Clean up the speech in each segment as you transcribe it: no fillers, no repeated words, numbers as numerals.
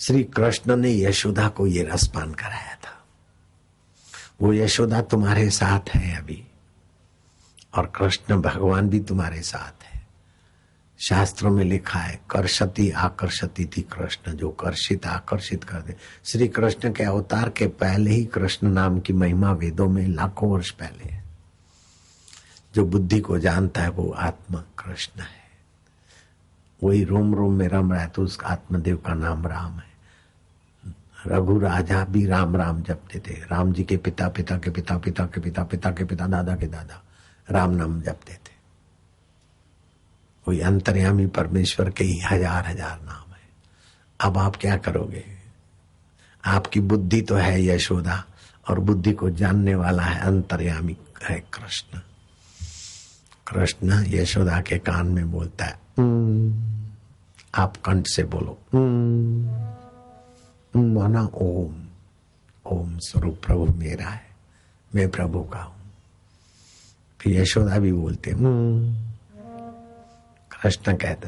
श्री कृष्ण ने यशोदा को ये रसपान कराया था। वो यशोदा तुम्हारे साथ है अभी, और कृष्ण भगवान भी तुम्हारे साथ है। शास्त्रों में लिखा है कर्षति आकर्षति थी कृष्ण, जो कर्षित आकर्षित कर दे। श्री कृष्ण के अवतार के पहले ही कृष्ण नाम की महिमा वेदों में लाखों वर्ष पहले है। जो बुद्धि को जानता है वो आत्मा कृष्ण है, वही रोम रोम में रम रहा है, तो उस आत्मदेव का नाम राम है। रघु राजा भी राम राम जपते थे। राम जी के पिता, पिता के पिता, पिता के पिता, पिता के पिता, दादा के दादा राम नाम जपते थे। वही अंतर्यामी परमेश्वर के ही हजार हजार नाम है। अब आप क्या करोगे? आपकी बुद्धि तो है यशोदा, और बुद्धि को जानने वाला है अंतर्यामी है कृष्ण। कृष्ण यशोदा के कान में बोलता है, आप कंठ से बोलो माना ओम। ओम स्वरूप प्रभु मेरा है, मैं प्रभु का हूं। फिर यशोदा भी बोलते कृष्ण कहते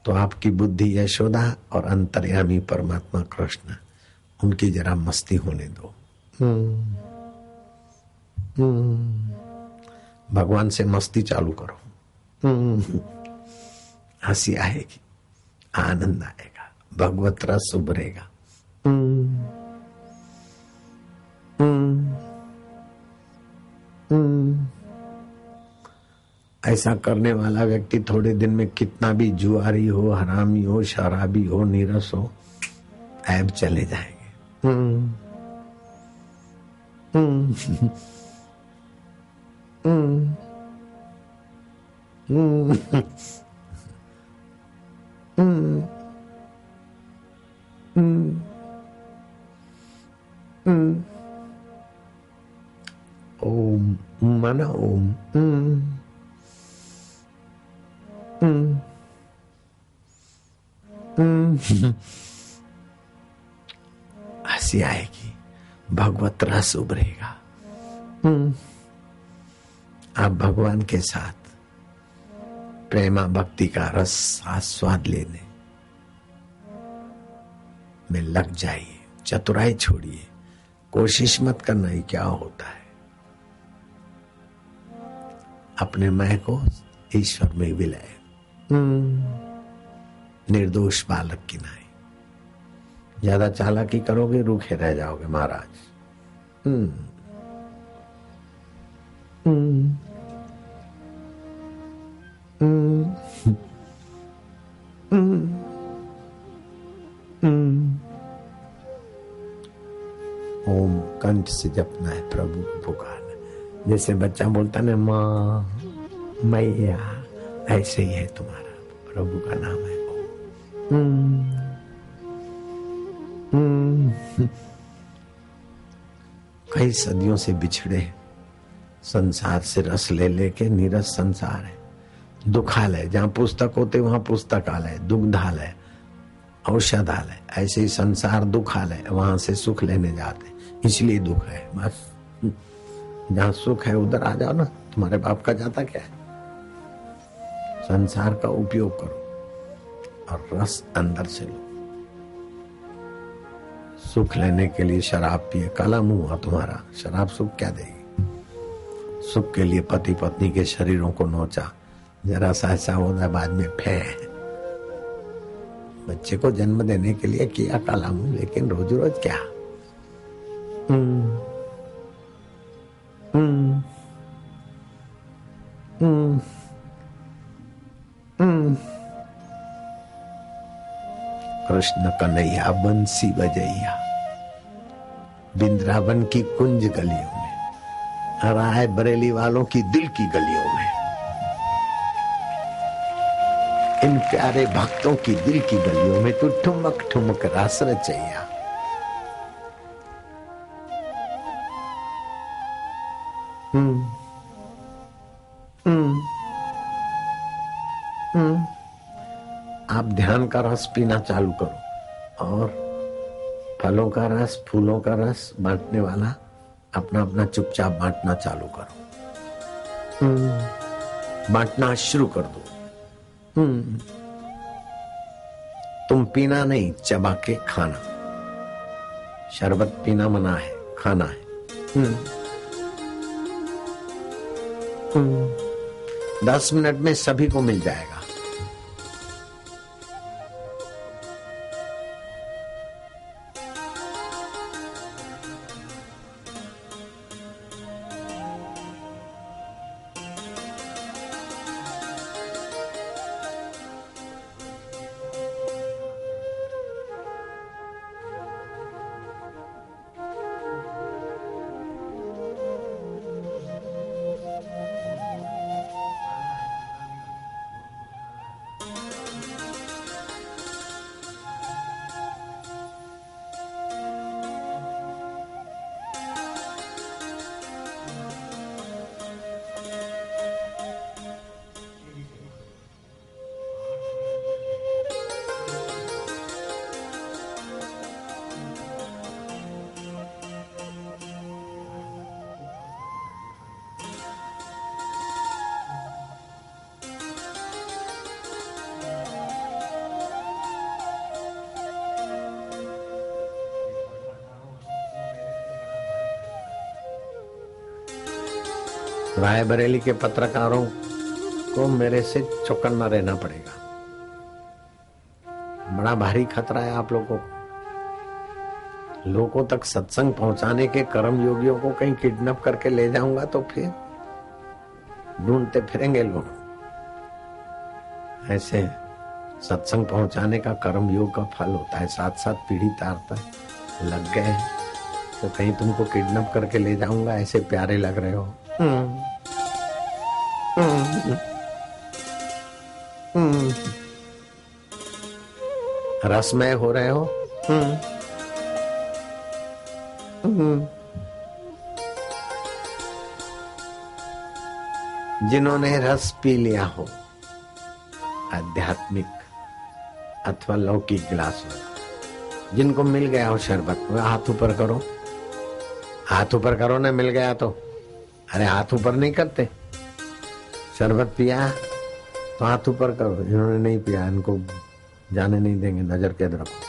तो आपकी बुद्धि यशोदा और अंतर्यामी परमात्मा कृष्ण, उनकी जरा मस्ती होने दो। भगवान से मस्ती चालू करो, हंसी आएगी, आनंद आएगा, भगवत रस उभरेगा। ऐसा करने वाला व्यक्ति थोड़े दिन में कितना भी जुआरी हो, हरामी हो, शराबी हो, नीरस हो, ऐब चले जाएंगे। ओम माना ओम। हंसी आएगी, भगवत रस उभरेगा। आप भगवान के साथ प्रेमा भक्ति का रस आस्वाद लेने में लग जाइए। चतुराई छोड़िए, कोशिश मत करना ही क्या होता है। अपने मैं को ईश्वर में विलय, निर्दोष बालक की नाई। ज्यादा चालाकी करोगे रूखे रह जाओगे महाराज। ओम कंठ से जपना है, प्रभु को पुकारना। जैसे बच्चा बोलता ना माँ मैया, ऐसे ही है तुम्हारा प्रभु का नाम है ओम। कई सदियों से बिछड़े, संसार से रस ले लेके नीरस संसार है। दुखालय, जहाँ पुस्तक होते वहां पुस्तकालय, दुग्धालय, औषधालय। ऐसे ही संसार दुखालय, वहां से सुख लेने जाते, इसलिए दुख है। बस जहाँ सुख है उधर आ जाओ ना। तुम्हारे बाप का जाता क्या है? संसार का उपयोग करो और रस अंदर से लो। सुख लेने के लिए शराब पिए, काला मुंह हुआ तुम्हारा। शराब सुख क्या देगी? सुख के लिए पति पत्नी के शरीरों को नोचा, जरा सा ऐसा होता है, बाद में फे। बच्चे को जन्म देने के लिए किया काला मुंह, लेकिन रोज रोज क्या? कृष्ण कन्हैया बंसी बजैया, बिंद्रावन की कुंज गलियों में, राय बरेली वालों की दिल की गलियों में, इन प्यारे भक्तों की दिल की गलियों में तू ठुमक ठुमक रास रचैया। आप ध्यान का रस पीना चालू करो, और फलों का रस, फूलों का रस बांटने वाला अपना अपना चुपचाप बांटना चालू करो। बांटना शुरू कर दो। तुम पीना नहीं, चबा के खाना। शरबत पीना मना है, खाना है। 10 मिनट में सभी को मिल जाएगा। रायबरेली के पत्रकारों को मेरे से चौकन्ना रहना पड़ेगा। बड़ा भारी खतरा है आप लोगों को। लोगों तक सत्संग पहुंचाने के कर्म योगियों को कहीं किडनैप करके ले जाऊंगा तो फिर ढूंढते फिरेंगे लोग। ऐसे सत्संग पहुंचाने का कर्म योग का फल होता है, साथ साथ पीढ़ी तारता है। लग गए तो कहीं तुमको किडनैप करके ले जाऊंगा, ऐसे प्यारे लग रहे हो। रसमय हो रहे हो। जिन्होंने रस पी लिया हो आध्यात्मिक अथवा लौकिक गिलास में, जिनको मिल गया हो शरबत, वह हाथ ऊपर करो। हाथ ऊपर करो ना, मिल गया तो। अरे हाथ ऊपर नहीं करते। शरबत पिया तो हाथ ऊपर करो। इन्होंने नहीं पिया, इनको जाने नहीं देंगे, नजर कैद रखो।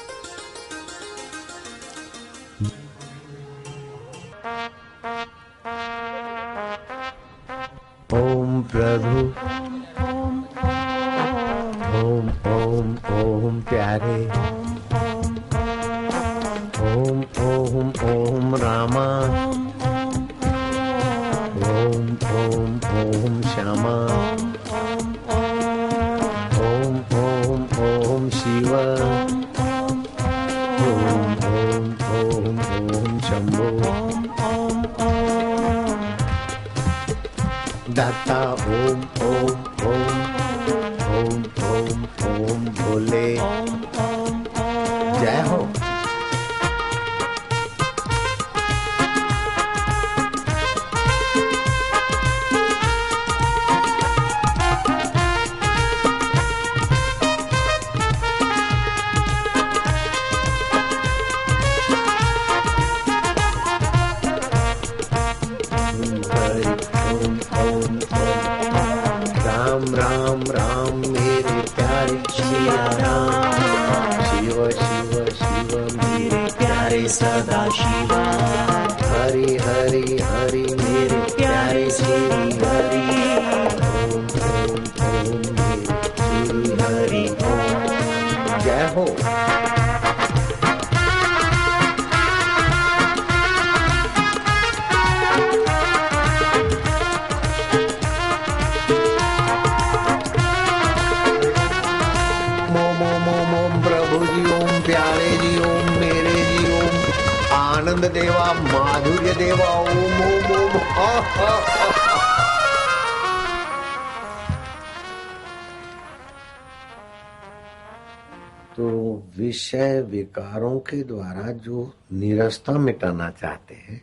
ओम प्रभु ओम ओम ओम प्यारे ओम ओम ओम रामा ओम ओम ओम श्यामा ओम ओम ओम शिव ओम ओम ओम ओम शंभो दाता ओम ओम ओम ओम ओम ओम भोले। जय हो। राम राम राम मेरे प्यारे सिया राम, शिव शिव शिव मेरे प्यारे सदा शिवा, हरि हरि हरि मेरे प्यारे श्री हरि, ओम ओम ओम मेरे श्री हरि ओम। जय हो। प्यारे जी ओम, मेरे जी ओम, आनंद देवा माधुर्य देवा ओम ओम ओम। तो विषय विकारों के द्वारा जो नीरसता मिटाना चाहते हैं,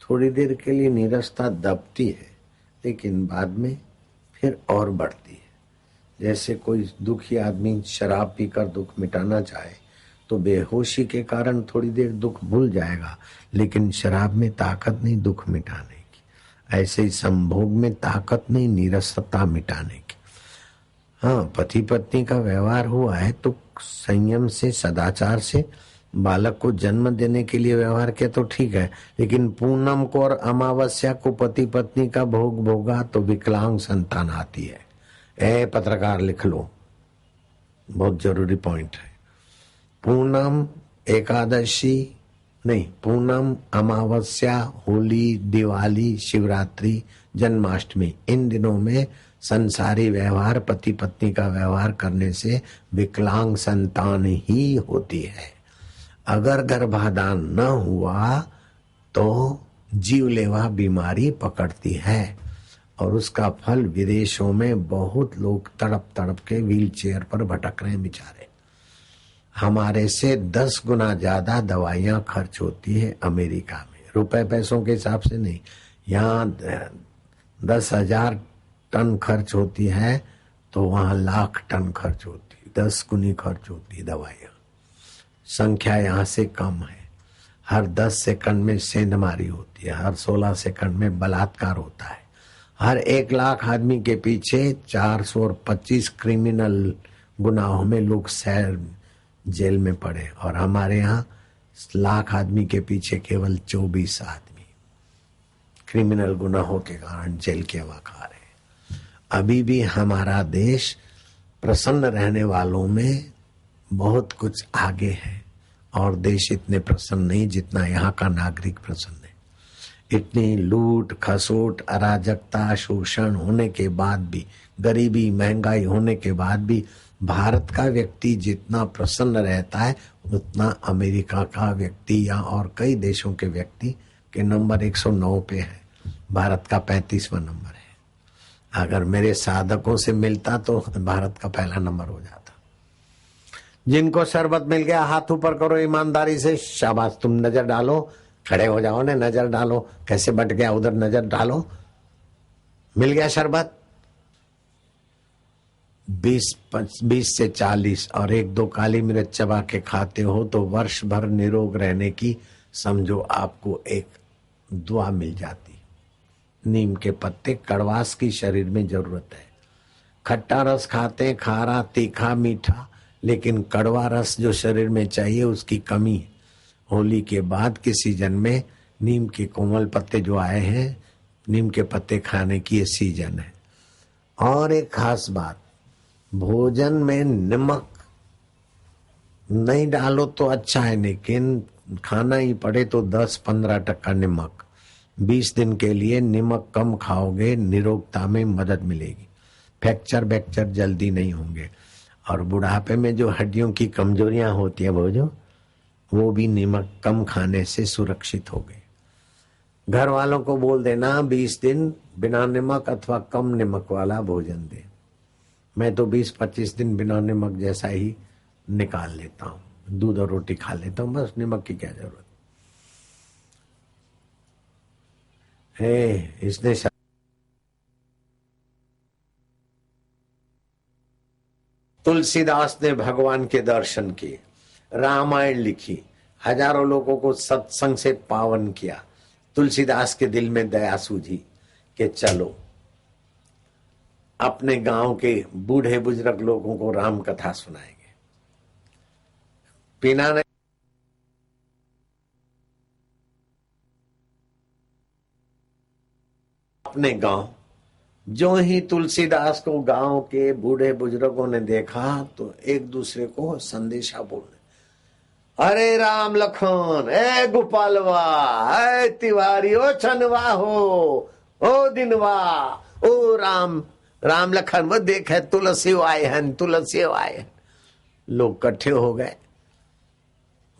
थोड़ी देर के लिए नीरसता दबती है, लेकिन बाद में फिर और बढ़ती है। जैसे कोई दुखी आदमी शराब पीकर दुख मिटाना चाहे तो बेहोशी के कारण थोड़ी देर दुख भूल जाएगा, लेकिन शराब में ताकत नहीं दुख मिटाने की। ऐसे ही संभोग में ताकत नहीं नीरसता मिटाने की। हाँ, पति पत्नी का व्यवहार हुआ है तो संयम से, सदाचार से बालक को जन्म देने के लिए व्यवहार किया तो ठीक है, लेकिन पूनम को और अमावस्या को पति पत्नी का भोग भोगा तो विकलांग संतान आती है। ए पत्रकार लिख लो, बहुत जरूरी पॉइंट है। पूनम एकादशी नहीं, पूनम, अमावस्या, होली, दिवाली, शिवरात्रि, जन्माष्टमी, इन दिनों में संसारी व्यवहार, पति पत्नी का व्यवहार करने से विकलांग संतान ही होती है। अगर गर्भाधान न हुआ तो जीवलेवा बीमारी पकड़ती है और उसका फल विदेशों में बहुत लोग तड़प तड़प के व्हील चेयर पर भटक रहे हैं बेचारे। हमारे से 10 गुना ज्यादा दवाइयां खर्च होती है अमेरिका में, रुपए पैसों के हिसाब से नहीं। यहाँ 10,000 टन खर्च होती है तो वहां लाख टन खर्च होती है, 10 गुनी खर्च होती है दवाइयां। संख्या यहाँ से कम है। हर 10 सेकंड में सेंधमारी होती है, हर 16 सेकंड में बलात्कार होता है। हर 1 लाख आदमी के पीछे 425 क्रिमिनल गुनाहों में लोग जेल में पड़े, और हमारे यहाँ लाख आदमी के पीछे केवल 24 आदमी क्रिमिनल गुनाहों के कारण जेल के हवा खा रहे हैं। अभी भी हमारा देश प्रसन्न रहने वालों में बहुत कुछ आगे है, और देश इतने प्रसन्न नहीं जितना यहाँ का नागरिक प्रसन्न है। इतनी लूट खसोट, अराजकता, शोषण होने के बाद भी, गरीबी महंगाई होने के बाद भी भारत का व्यक्ति जितना प्रसन्न रहता है उतना अमेरिका का व्यक्ति या और कई देशों के व्यक्ति के नंबर 109 पे है। भारत का 35वां नंबर है। अगर मेरे साधकों से मिलता तो भारत का पहला नंबर हो जाता। जिनको शरबत मिल गया हाथ ऊपर करो ईमानदारी से, शाबाश। तुम नजर डालो, खड़े हो जाओ ने, नजर डालो कैसे बट गया, उधर नजर डालो। मिल गया शरबत 20 से 40 और 1-2 काली मिर्च चबा के खाते हो तो वर्ष भर निरोग रहने की समझो आपको एक दुआ मिल जाती। नीम के पत्ते, कड़वास की शरीर में जरूरत है। खट्टा रस खाते, खारा, तीखा, मीठा, लेकिन कड़वा रस जो शरीर में चाहिए उसकी कमी है। होली के बाद के सीजन में नीम के कोमल पत्ते जो आए हैं, नीम के पत्ते खाने की ये सीजन है। और एक खास बात, भोजन में नमक नहीं डालो तो अच्छा है, लेकिन खाना ही पड़े तो 10-15% नमक। 20 दिन के लिए नमक कम खाओगे, निरोगता में मदद मिलेगी। फ्रैक्चर जल्दी नहीं होंगे, और बुढ़ापे में जो हड्डियों की कमजोरियां होती है वो भी नमक कम खाने से सुरक्षित हो गए। घर वालों को बोल देना 20 दिन बिना नमक अथवा कम नमक वाला भोजन दे। मैं तो 20-25 दिन बिना नमक जैसा ही निकाल लेता हूँ, दूध और रोटी खा लेता हूँ, बस नमक की क्या जरूरत है। इसने तुलसीदास ने भगवान के दर्शन किए, रामायण लिखी, हजारों लोगों को सत्संग से पावन किया। तुलसीदास के दिल में दया सूझी कि चलो अपने गांव के बूढ़े बुजुर्ग लोगों को राम कथा सुनाएंगे। पीना नहीं, अपने गांव। जो ही तुलसीदास को गांव के बूढ़े बुजुर्गों ने देखा तो एक दूसरे को संदेशा बोलने, अरे राम लखन, ए गोपालवा, ए तिवारी, ओ छनवा हो, ओ दिनवा, ओ राम लखन, वो देखे तुलसी आए हैं, तुलसी आए हैं। लोग इकट्ठे हो गए,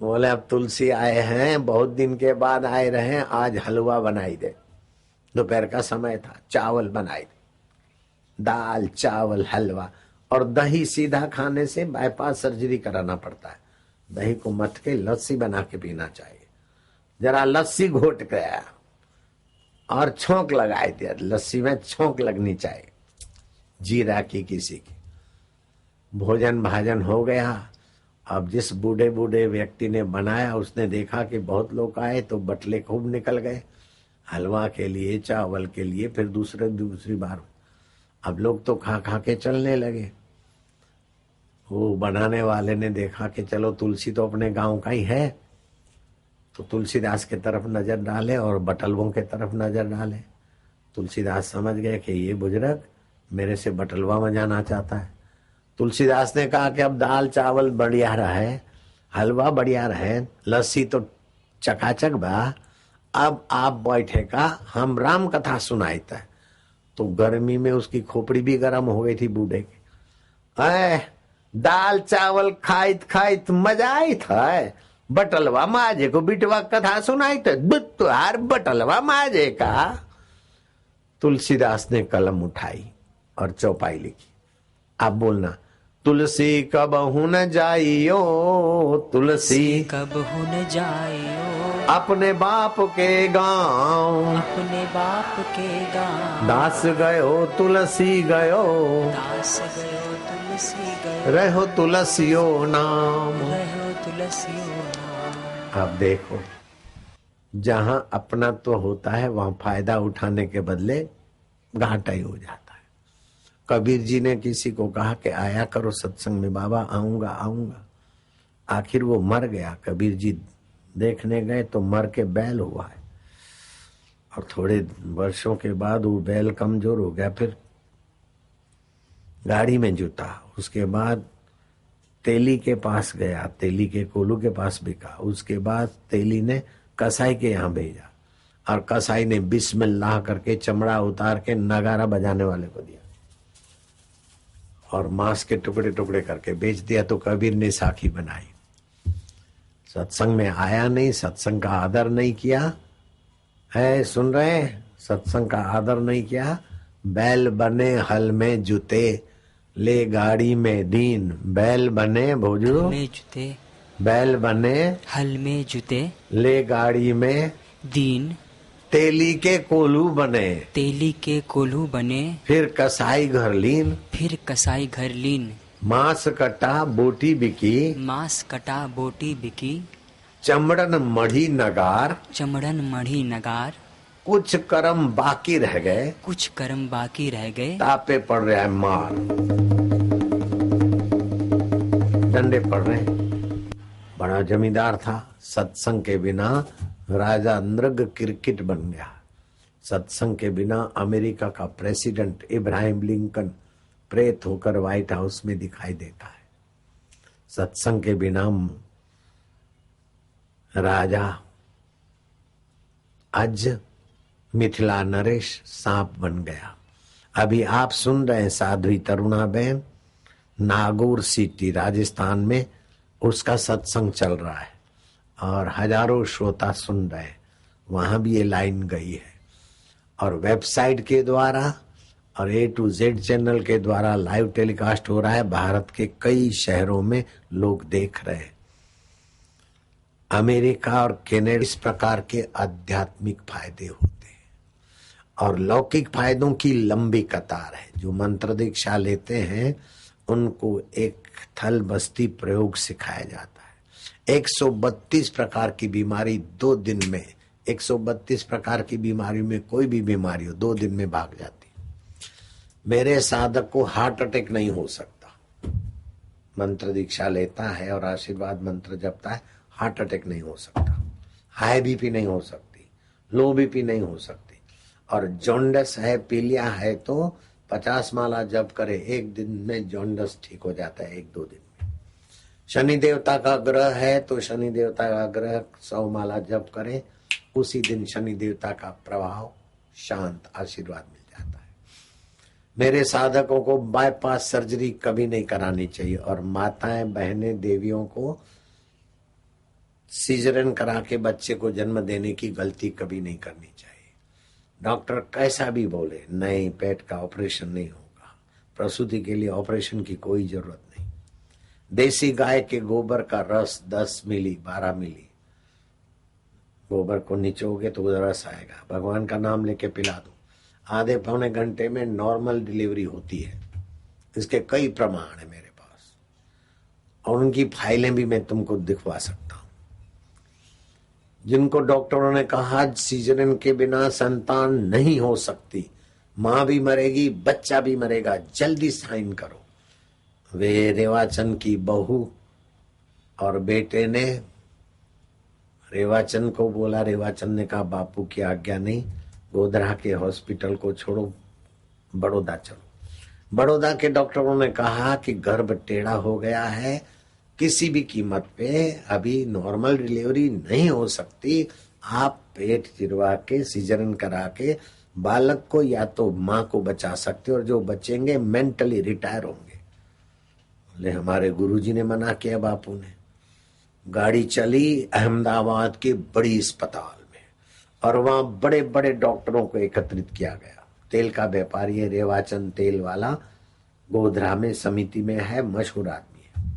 बोले अब तुलसी आए हैं, बहुत दिन के बाद आए रहे, आज हलवा बनाई दे। दोपहर का समय था, चावल बनाई दे, दाल चावल हलवा और दही। सीधा खाने से बाईपास सर्जरी कराना पड़ता है। दही को मथ के लस्सी बना के पीना चाहिए। जरा लस्सी घोट गया और छोंक लगाए दिया, लस्सी में छोंक लगनी चाहिए जीरा की, किसी की। भोजन भाजन हो गया। अब जिस बूढ़े बूढ़े व्यक्ति ने बनाया उसने देखा कि बहुत लोग आए तो बटले खूब निकल गए हलवा के लिए, चावल के लिए। फिर दूसरी बार अब लोग तो खा खा के चलने लगे। वो बनाने वाले ने देखा कि चलो तुलसी तो अपने गांव का ही है, तो तुलसीदास के तरफ नजर डाले और बटलवों के तरफ नजर डाले। तुलसीदास समझ गए कि ये बुजुर्ग मेरे से बटलवा में जाना चाहता है। तुलसीदास ने कहा कि अब दाल चावल बढ़िया रहे, हलवा बढ़िया रहे, लस्सी तो चकाचक बा, अब आप बैठे का हम राम कथा सुनाई था। तो गर्मी में उसकी खोपड़ी भी गर्म हो गई थी बूढ़े की। दाल चावल खाइत खाइत मजा आई था, बटलवा माजे को बिटवा कथा सुनाई था, तुहार बटलवा माजे का। तुलसीदास ने कलम उठाई और चौपाई लिखी। आप बोलना, तुलसी कबहु न जाइयो, तुलसी कबहु न जाइयो, अपने बाप के गांव, अपने बाप के गांव। दास गयो तुलसी गयो, दास गयो तुलसी गयो, रहो तुलसियो नाम, रहो तुलसियो नाम। अब देखो, जहां अपना तो होता है वहां फायदा उठाने के बदले घाटा ही हो जाता है। कबीर जी ने किसी को कहा कि आया करो सत्संग में, बाबा आऊंगा आऊंगा। आखिर वो मर गया। कबीर जी देखने गए तो मर के बैल हुआ है, और थोड़े वर्षों के बाद वो बैल कमजोर हो गया, फिर गाड़ी में जुटा। उसके बाद तेली के पास गया, तेली के कोलू के पास बिका। उसके बाद तेली ने कसाई के यहाँ भेजा, और कसाई ने बिस्मिल्लाह करके चमड़ा उतार के नगारा बजाने वाले को दिया और मांस के टुकड़े टुकड़े करके बेच दिया। तो कबीर ने साखी बनाई। सत्संग में आया नहीं, सत्संग का आदर नहीं किया है, सुन रहे हैं, सत्संग का आदर नहीं किया। बैल बने हल में जूते, ले गाड़ी में दीन। बैल बने भोजू में जूते, बैल बने हल में जूते, ले गाड़ी में दीन। तेली के कोलू बने, तेली के कोल्हू बने, फिर कसाई घर लीन। फिर कसाई घर लीन। मांस कटा बोटी बिकी, मांस कटा बोटी बिकी। चमड़न मढ़ी नगार, चमड़न मढ़ी नगार। कुछ कर्म बाकी रह गए, कुछ कर्म बाकी रह गए, तापे पड़ रहा है मार, डंडे पड़ रहे। बड़ा जमींदार था, सत्संग के बिना राजा नृग क्रिकेट बन गया। सत्संग के बिना अमेरिका का प्रेसिडेंट इब्राहिम लिंकन प्रेत होकर व्हाइट हाउस में दिखाई देता है। सत्संग के बिना राजा आज मिथिला नरेश सांप बन गया। अभी आप सुन रहे हैं साध्वी तरुणा बहन, नागौर सिटी राजस्थान में उसका सत्संग चल रहा है और हजारों श्रोता सुन रहे हैं। वहां भी ये लाइन गई है, और वेबसाइट के द्वारा और A to Z चैनल के द्वारा लाइव टेलीकास्ट हो रहा है। भारत के कई शहरों में लोग देख रहे हैं। अमेरिका और कनाडा इस प्रकार के आध्यात्मिक फायदे होते हैं, और लौकिक फायदों की लंबी कतार है। जो मंत्र दीक्षा लेते हैं उनको एक थल बस्ती प्रयोग सिखाया जाता है। 132 प्रकार की बीमारी 2 दिन में, 132 प्रकार की बीमारी में कोई भी बीमारी हो 2 दिन में भाग जाती। मेरे साधक को हार्ट अटैक नहीं हो सकता, मंत्र दीक्षा लेता है और आशीर्वाद मंत्र जपता है, हार्ट अटैक नहीं हो सकता, हाई बीपी नहीं हो सकती, लो बीपी नहीं हो सकती। और जॉन्डस है, पीलिया है तो 50 माला जप करे, 1 दिन में जॉन्डस ठीक हो जाता है, 1-2 दिन में। शनि देवता का ग्रह है तो शनि देवता का ग्रह 100 माला जप करें, उसी दिन शनि देवता का प्रभाव शांत, आशीर्वाद मिल जाता है। मेरे साधकों को बाईपास सर्जरी कभी नहीं करानी चाहिए, और माताएं बहनें देवियों को सीजरन करा के बच्चे को जन्म देने की गलती कभी नहीं करनी चाहिए। डॉक्टर कैसा भी बोले, नहीं पेट का ऑपरेशन नहीं होगा, प्रसूति के लिए ऑपरेशन की कोई जरूरत नहीं। देसी गाय के गोबर का रस 10 मिली 12 मिली गोबर को निचोगे तो रस आएगा, भगवान का नाम लेके पिला दो, आधे पौने घंटे में नॉर्मल डिलीवरी होती है। इसके कई प्रमाण है मेरे पास, और उनकी फाइलें भी मैं तुमको दिखवा सकता हूं। जिनको डॉक्टरों ने कहा सीजरन के बिना संतान नहीं हो सकती, मां भी मरेगी बच्चा भी मरेगा, जल्दी साइन करो, वे रेवाचंद की बहू और बेटे ने रेवाचंद को बोला, रेवाचंद ने कहा बापू की आज्ञा नहीं, गोधरा के हॉस्पिटल को छोड़ो, बड़ौदा चलो। बड़ौदा के डॉक्टरों ने कहा कि गर्भ टेढ़ा हो गया है, किसी भी कीमत पे अभी नॉर्मल डिलीवरी नहीं हो सकती, आप पेट चिरवा के सीजरन करा के बालक को या तो माँ को बचा सकते और जो बचेंगे मेंटली रिटायर होंगे। बोले हमारे गुरुजी ने मना किया। बापू ने गाड़ी चली अहमदाबाद के बड़ी अस्पताल में और वहां बड़े बड़े डॉक्टरों को एकत्रित किया गया। तेल का व्यापारी है रेवाचंद तेल वाला, गोधरा में समिति में है, मशहूर आदमी है।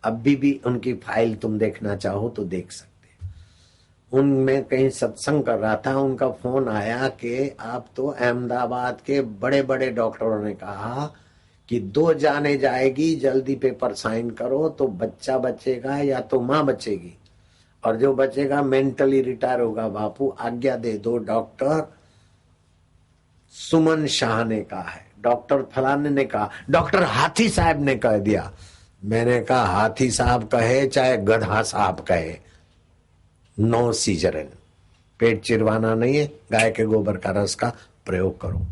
अभी भी उनकी फाइल तुम देखना चाहो तो देख सकते। उनमें कहीं सत्संग कर रहा था, उनका फोन आया कि आप तो अहमदाबाद के बड़े बड़े डॉक्टरों ने कहा कि 2 जाने जाएगी, जल्दी पेपर साइन करो तो बच्चा बचेगा या तो माँ बचेगी, और जो बचेगा मेंटली रिटायर होगा। बापू आज्ञा दे दो। डॉक्टर सुमन शाह ने कहा है, डॉक्टर फलाने ने कहा, डॉक्टर हाथी साहब ने कह दिया। मैंने कहा हाथी साहब कहे चाहे गधा साहब कहे, नो सीजरन, पेट चिरवाना नहीं है, गाय के गोबर का रस का प्रयोग करो।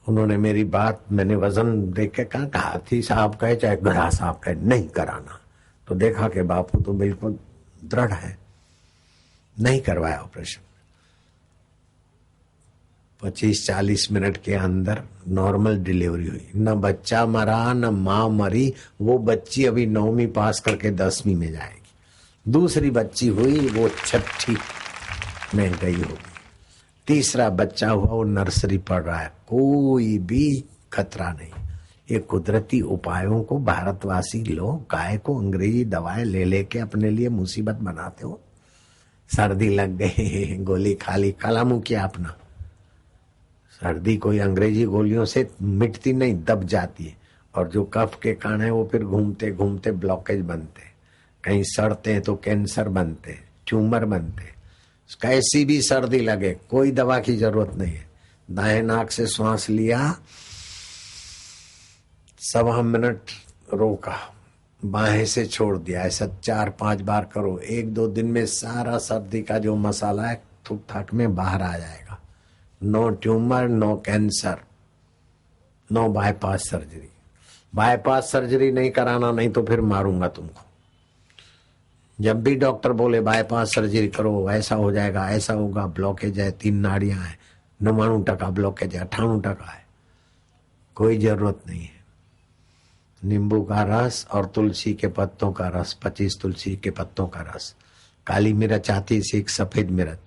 उन्होंने मेरी बात, मैंने वजन देख के कहा हाथी साहब कहे चाहे गधा साहब कहे, नहीं कराना। तो देखा कि बापू तो बिल्कुल दृढ़ है, नहीं करवाया ऑपरेशन। 25-40 मिनट के अंदर नॉर्मल डिलीवरी हुई। न बच्चा मरा न माँ मरी। वो बच्ची अभी 9वीं पास करके 10वीं में जाएगी। दूसरी बच्ची हुई, वो 6ठी में गई होगी। तीसरा बच्चा हुआ, वो नर्सरी पढ़ रहा है। कोई भी खतरा नहीं। ये कुदरती उपायों को भारतवासी लोग गाय को अंग्रेजी दवाएं ले लेके अपने लिए मुसीबत बनाते हो। सर्दी लग गई, गोली खा ली, कलामू किया अपना। सर्दी कोई अंग्रेजी गोलियों से मिटती नहीं, दब जाती है। और जो कफ के कारण है वो फिर घूमते घूमते ब्लॉकेज बनते, कहीं सड़ते हैं तो कैंसर बनते, ट्यूमर बनते। कैसी भी सर्दी लगे कोई दवा की जरूरत नहीं है। दाएं नाक से श्वास लिया, 1.25 मिनट रोका, बाएं से छोड़ दिया। ऐसा 4-5 बार करो। 1-2 दिन में सारा सर्दी का जो मसाला है थूक थाक में बाहर आ जाएगा। No tumour, no cancer, no bypass surgery. Bypass surgery नहीं कराना, नहीं तो फिर मारूंगा तुमको। जब भी डॉक्टर बोले बाईपास सर्जरी करो, ऐसा हो जाएगा, ऐसा होगा, ब्लॉकेज है, 3 नाड़ियां हैं, 99% ब्लॉकेज है, 98% है, कोई जरूरत नहीं है। नींबू का रस और तुलसी के पत्तों का रस, 25 तुलसी के पत्तों का रस, काली मिर्च आती है, एक सफेद मिर्च,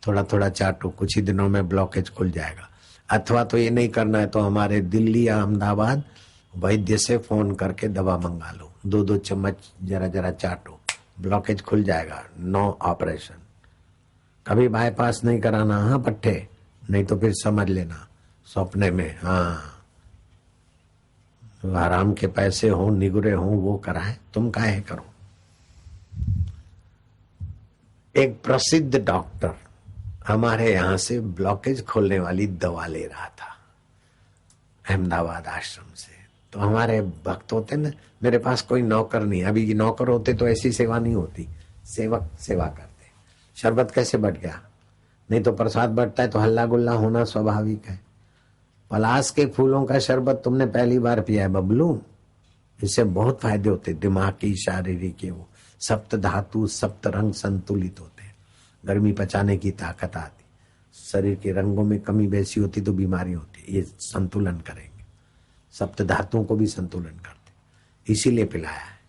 थोड़ा थोड़ा चाटो, कुछ ही दिनों में ब्लॉकेज खुल जाएगा। अथवा तो ये नहीं करना है तो हमारे दिल्ली या अहमदाबाद वैद्य से फोन करके दवा मंगा लो, 2-2 चम्मच जरा जरा चाटो, ब्लॉकेज खुल जाएगा। No operation. कभी बाईपास नहीं कराना, हाँ पट्टे, नहीं तो फिर समझ लेना सपने में। हाँ, आराम के पैसे हो, निगुरे हो, वो कराए, तुम काहे करो। एक प्रसिद्ध डॉक्टर हमारे यहां से ब्लॉकेज खोलने वाली दवा ले रहा था अहमदाबाद आश्रम से। तो हमारे भक्त होते ना, मेरे पास कोई नौकर नहीं, अभी नौकर होते तो ऐसी सेवा नहीं होती, सेवक सेवा करते। शरबत कैसे बट गया, नहीं तो प्रसाद बटता है तो हल्ला गुल्ला होना स्वाभाविक है। पलाश के फूलों का शरबत तुमने पहली बार पिया है बबलू, इससे बहुत फायदे होते, दिमाग की, शारीरिक, वो सप्त धातु सप्त रंग संतुलित होते हैं, गर्मी पचाने की ताकत आती, शरीर के रंगों में कमी बेसी होती तो बीमारी होती, ये संतुलन करेंगे, सप्त धातुओं को भी संतुलन करते, इसीलिए पिलाया है।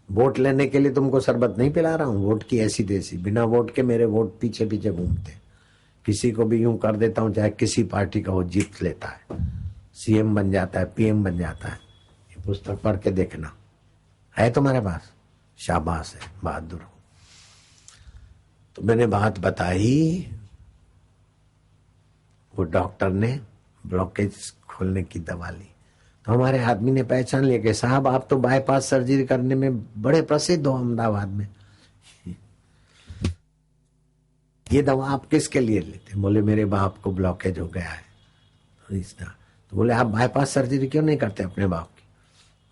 वोट लेने के लिए तुमको शरबत नहीं पिला रहा हूँ, वोट की ऐसी तैसी, बिना वोट के मेरे वोट पीछे पीछे घूमते, किसी को भी यूं कर देता हूँ, चाहे किसी पार्टी का वो जीत लेता है, सीएम बन जाता है, पीएम बन जाता है। ये पुस्तक पढ़ के देखना, है तुम्हारे पास, शाबाश है, बहादुर हो। तो मैंने बात बताई, वो डॉक्टर ने ब्लॉकेज खोलने की दवा ली, तो हमारे आदमी ने पहचान लिया कि साहब आप तो बाईपास सर्जरी करने में बड़े प्रसिद्ध हो अहमदाबाद में, ये दवा आप किसके लिए लेते? बोले मेरे बाप को ब्लॉकेज हो गया है। तो बोले आप बाईपास सर्जरी क्यों नहीं करते अपने बाप की?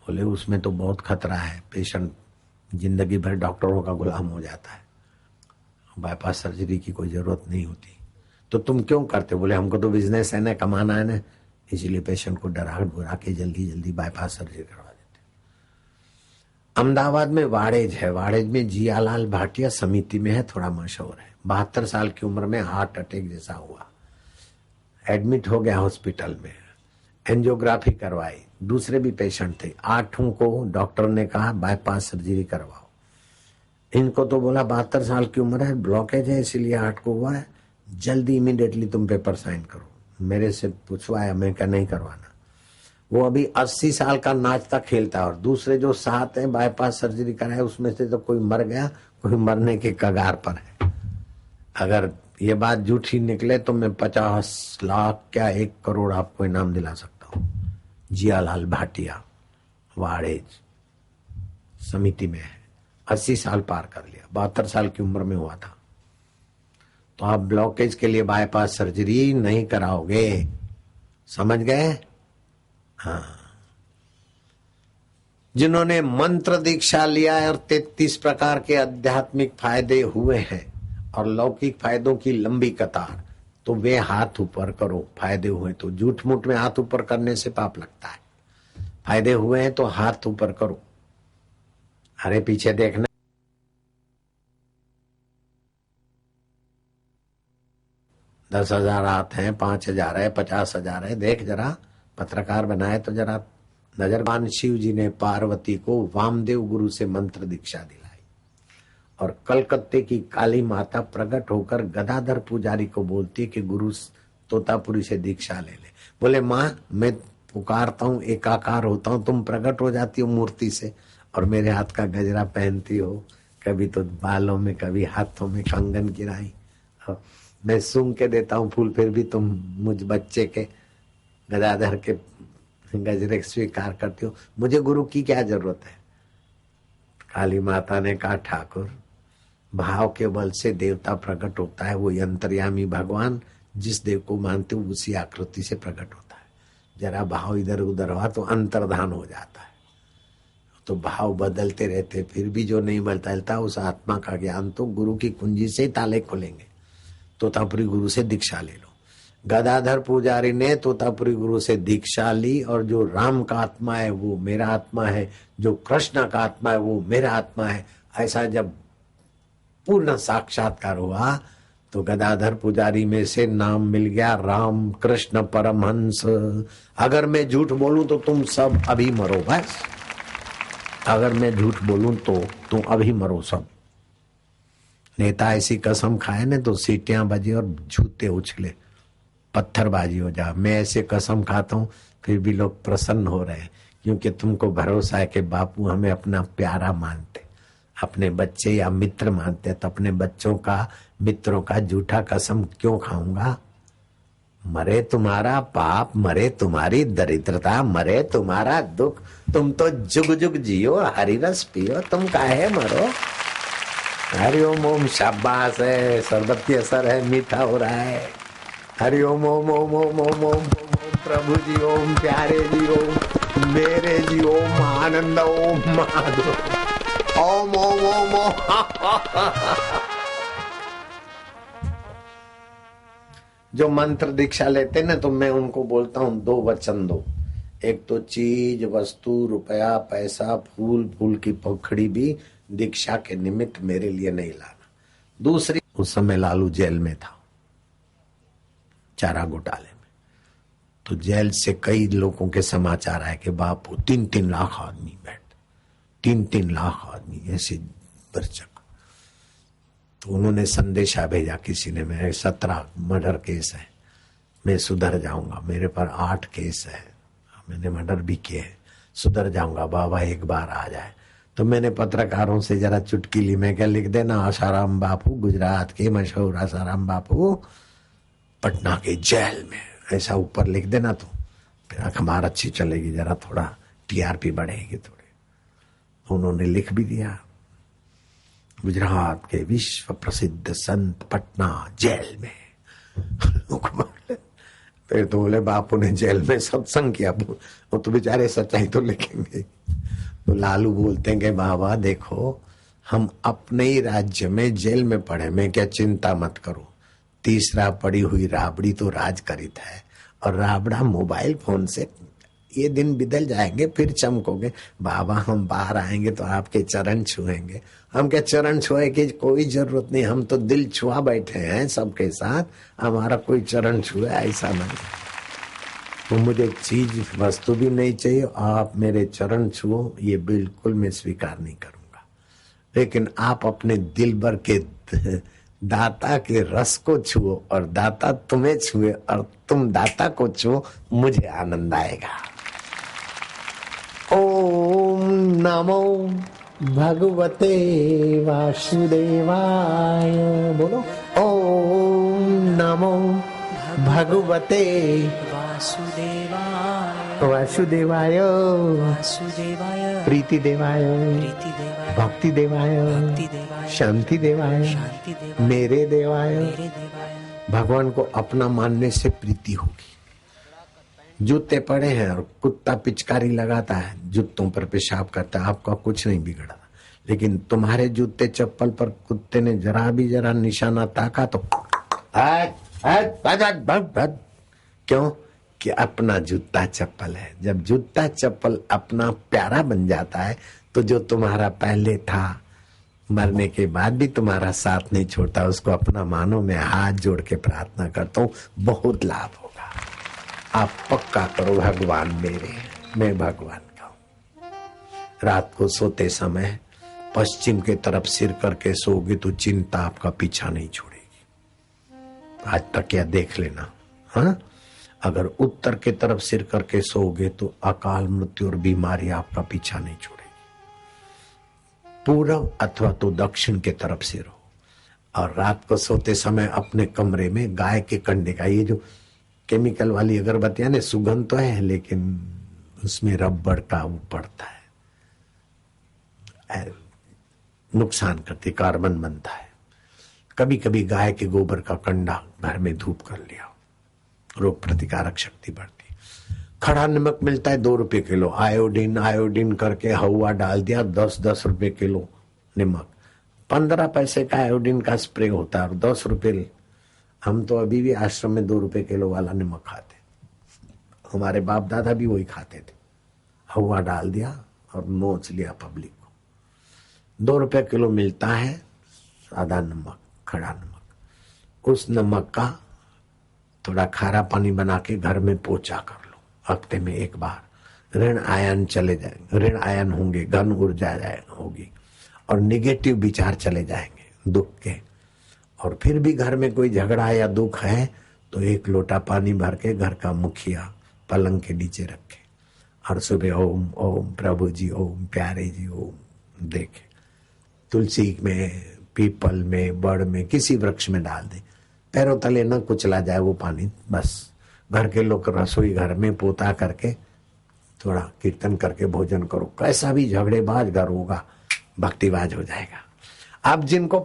बोले उसमें तो बहुत खतरा है, पेशेंट जिंदगी भर डॉक्टरों का गुलाम हो जाता है, बाईपास सर्जरी की कोई जरूरत नहीं होती। तो तुम क्यों करते? बोले हमको तो बिजनेस है ना, कमाना है ना, इसीलिए पेशेंट को डरा बुरा के जल्दी जल्दी बाईपास सर्जरी करवा देते। अहमदाबाद में वाड़ेज है, वाड़ेज में जियालाल भाटिया समिति में है, थोड़ा मशहूर है। 72 साल की उम्र में हार्ट अटैक जैसा हुआ, एडमिट हो गया हॉस्पिटल में, एंजियोग्राफी करवाई, दूसरे भी पेशेंट थे, 8 को डॉक्टर ने कहा बाईपास सर्जरी करवाओ। इनको तो बोला 72 साल की उम्र है, ब्लॉकेज है, इसीलिए 8 को हुआ है, जल्दी इमीडिएटली तुम पेपर साइन करो। मेरे से पूछवाया, मैं क्या नहीं करवाना। वो अभी 80 साल का नाचता खेलता, और दूसरे जो 7 है बाईपास सर्जरी कराए, उसमें से तो कोई मर गया, कोई मरने के कगार पर है। अगर ये बात झूठी निकले तो मैं 50 लाख क्या 1 करोड़ आपको इनाम दिला सकता हूँ। जियालाल भाटिया वाड़ेज समिति में है, 80 साल पार कर लिया, 72 साल की उम्र में हुआ था। तो आप ब्लॉकेज के लिए बाईपास सर्जरी नहीं कराओगे, समझ गए? हाँ। जिन्होंने मंत्र दीक्षा लिया है और 33 प्रकार के आध्यात्मिक फायदे हुए हैं और लौकिक फायदों की लंबी कतार, तो वे हाथ ऊपर करो। फायदे हुए तो, झूठ मूठ में हाथ ऊपर करने से पाप लगता है। फायदे हुए हैं तो हाथ ऊपर करो। अरे पीछे देखना, 10,000 आते हैं, 5,000 है, 50,000 है, देख जरा। पत्रकार बनाए तो जरा नजर। भगवान शिव जी ने पार्वती को वामदेव गुरु से मंत्र दीक्षा दिलाई, और कलकत्ते की काली माता प्रकट होकर गदाधर पुजारी को बोलती है कि गुरु तोतापुरी से दीक्षा ले ले। बोले माँ मैं पुकारता हूँ, एकाकार होता हूँ, तुम प्रकट हो जाती हो मूर्ति से और मेरे हाथ का गजरा पहनती हो, कभी तो बालों में कभी हाथों में कंगन गिराई, मैं सूंघ के देता हूँ फूल, फिर भी तुम मुझ बच्चे के गदाधर के गजरे स्वीकार करती हो, मुझे गुरु की क्या जरूरत है? काली माता ने कहा ठाकुर, भाव के बल से देवता प्रकट होता है, वो अंतर्यामी भगवान जिस देव को मानते हो उसी आकृति से प्रकट होता है। जरा भाव इधर उधर हुआ तो अंतर्धान हो जाता है। तो भाव बदलते रहते, फिर भी जो नहीं बदलता उस आत्मा का ज्ञान तो गुरु की कुंजी से ताले खोलेंगे। तोतापुरी गुरु से दीक्षा ले लो। गदाधर पुजारी ने तोतापुरी गुरु से दीक्षा ली, और जो राम का आत्मा है वो मेरा आत्मा है, जो कृष्ण का आत्मा है वो मेरा आत्मा है, ऐसा जब पूर्ण साक्षात्कार हुआ तो गदाधर पुजारी में से नाम मिल गया राम कृष्ण परमहंस। अगर मैं झूठ बोलूं तो तुम सब अभी मरो, बस अगर मैं झूठ बोलूं तो तुम अभी मरो सब। नेता ऐसी कसम खाए ना तो सीटियां बजी और जूते उछले, पत्थरबाजी हो जा। मैं ऐसे कसम खाता हूं फिर भी लोग प्रसन्न हो रहे हैं, क्योंकि तुमको भरोसा है कि बापू हमें अपना प्यारा मानते, अपने बच्चे या मित्र मानते, तो अपने बच्चों का मित्रों का झूठा कसम क्यों खाऊंगा? मरे तुम्हारा पाप, मरे तुम्हारी दरिद्रता, मरे तुम्हारा दुख, तुम तो जुग जुग जियो, हरि रस पियो, तुम काहे मरो? हरि ओम ओम, शाबाश है, शरबत की असर है, मीठा हो रहा है। हरि ओम ओम ओम ओम ओम ओम, प्रभु जी ओम, प्यारे जी ओम, मेरे जी ओम, आनंद ओम, माधव ओम ओम ओम ओम। जो मंत्र दीक्षा लेते ना तो मैं उनको बोलता हूँ 2 वचन दो। एक तो चीज वस्तु रुपया पैसा फूल फूल की पंखड़ी भी दीक्षा के निमित्त मेरे लिए नहीं लाना। दूसरी, उस समय लालू जेल में था चारा घोटाले में, तो जेल से कई लोगों के समाचार आए कि बापू 3-3 लाख आदमी बैठ, 3-3 लाख आदमी ऐसे दर्शक। तो उन्होंने संदेशा भेजा किसी ने, मेरे 17 मर्डर केस है, मैं सुधर जाऊंगा, मेरे पर 8 केस है, मैंने मर्डर भी किए, सुधर जाऊंगा बाबा एक बार आ जाए। तो मैंने पत्रकारों से जरा चुटकी ली, मैं क्या लिख देना, आसाराम बापू, गुजरात के मशहूर आसाराम बापू पटना के जेल में, ऐसा ऊपर लिख देना तो फिर अखबार अच्छी चलेगी, जरा थोड़ा टीआरपी बढ़ेगी थोड़े। उन्होंने लिख भी दिया, गुजरात के विश्व प्रसिद्ध संत पटना जेल में। फिर तो बोले बापू ने जेल में सत्संग किया, वो तो बेचारे सच्चाई तो लिखेंगे। तो लालू बोलते हैं कि बाबा देखो, हम अपने ही राज्य में जेल में पड़े, मैं क्या चिंता मत करो, तीसरा पड़ी हुई राबड़ी तो राज करित है, और राबड़ा मोबाइल फोन से ये दिन बिदल जाएंगे, फिर चमकोगे। बाबा हम बाहर आएंगे तो आपके चरण छुएंगे। हम क्या चरण छुए की कोई जरूरत नहीं, हम तो दिल छुआ बैठे हैं सबके साथ, हमारा कोई चरण छुए ऐसा नहीं। तो मुझे चीज वस्तु भी नहीं चाहिए, आप मेरे चरण छुओ ये बिल्कुल मैं स्वीकार नहीं करूंगा, लेकिन आप अपने दिल भर के दाता के रस को छुओ और दाता तुम्हें छुए और तुम दाता को छुओ, मुझे आनंद आएगा। ओम नमो भगवते वासुदेवाय, बोलो ओम नमो भगवते वासुदेवाय वासुदेवाय वासुदेवाय प्रीति देवाय प्रीति देवाय भक्ति देवाय भक्ति देवाय शांति देवाय शांति देवाय मेरे देवाय। मेरे देवाय। भगवान को अपना मानने से प्रीति होगी। जूते पड़े हैं और कुत्ता पिचकारी लगाता है, जूतों पर पेशाब करता है, आपका कुछ नहीं बिगड़ा, लेकिन तुम्हारे जूते चप्पल पर कुत्ते ने जरा निशाना ताका तो क्यों कि अपना जूता चप्पल है। जब जूता चप्पल अपना प्यारा बन जाता है तो जो तुम्हारा पहले था, मरने के बाद भी तुम्हारा साथ नहीं छोड़ता, उसको अपना मानो। मैं हाथ जोड़ के प्रार्थना करता हूँ, बहुत लाभ होगा। आप पक्का करो भगवान मेरे, मैं भगवान का हूं। रात को सोते समय पश्चिम के तरफ सिर करके सोओगे तो चिंता आपका पीछा नहीं छोड़ेगी। आज तक या देख लेना, हाँ। अगर उत्तर के तरफ सिर करके सोओगे तो अकाल मृत्यु और बीमारी आपका पीछा नहीं छोड़ेगी। पूरब अथवा तो दक्षिण के तरफ सिर हो। और रात को सोते समय अपने कमरे में गाय के कंडे का, ये जो केमिकल वाली अगरबत्तियां ने सुगंध तो है लेकिन उसमें रबड़ का वो पड़ता है, नुकसान करती, कार्बन बनता है। कभी कभी गाय के गोबर का कंडा घर में धूप कर लिया, रोग प्रतिकारक शक्ति बढ़ती। खड़ा नमक मिलता है 2 रुपए किलो, आयोडीन करके हवा डाल दिया, 10 रुपए किलो नमक। 15 पैसे का आयोडीन का स्प्रे होता है और 10 रुपए। हम तो अभी भी आश्रम में 2 रुपए किलो वाला नमक खाते, हमारे बाप दादा भी वही खाते थे। हवा डाल दिया और नोच लिया पब्लिक को। 2 रुपए किलो मिलता है सादा नमक, खड़ा नमक। उस नमक का थोड़ा खारा पानी बना के घर में पोंछा कर लो, हफ्ते में 1 बार। ऋण आयन चले जाएंगे, ऋण आयन होंगे, घन ऊर्जा होगी और निगेटिव विचार चले जाएंगे दुख के। और फिर भी घर में कोई झगड़ा या दुख है तो 1 लोटा पानी भर के घर का मुखिया पलंग के नीचे रखे और सुबह ओम ओम प्रभु जी ओम प्यारे जी ओम देखे। तुलसी में, पीपल में, बड़ में, किसी वृक्ष में डाल दे, पैरों तले न कुचला जाए वो पानी। बस घर के लोग रसोई घर में पोता करके थोड़ा कीर्तन करके भोजन करो। कैसा भी झगड़ेबाज घर होगा भक्तिबाज हो जाएगा। आप जिनको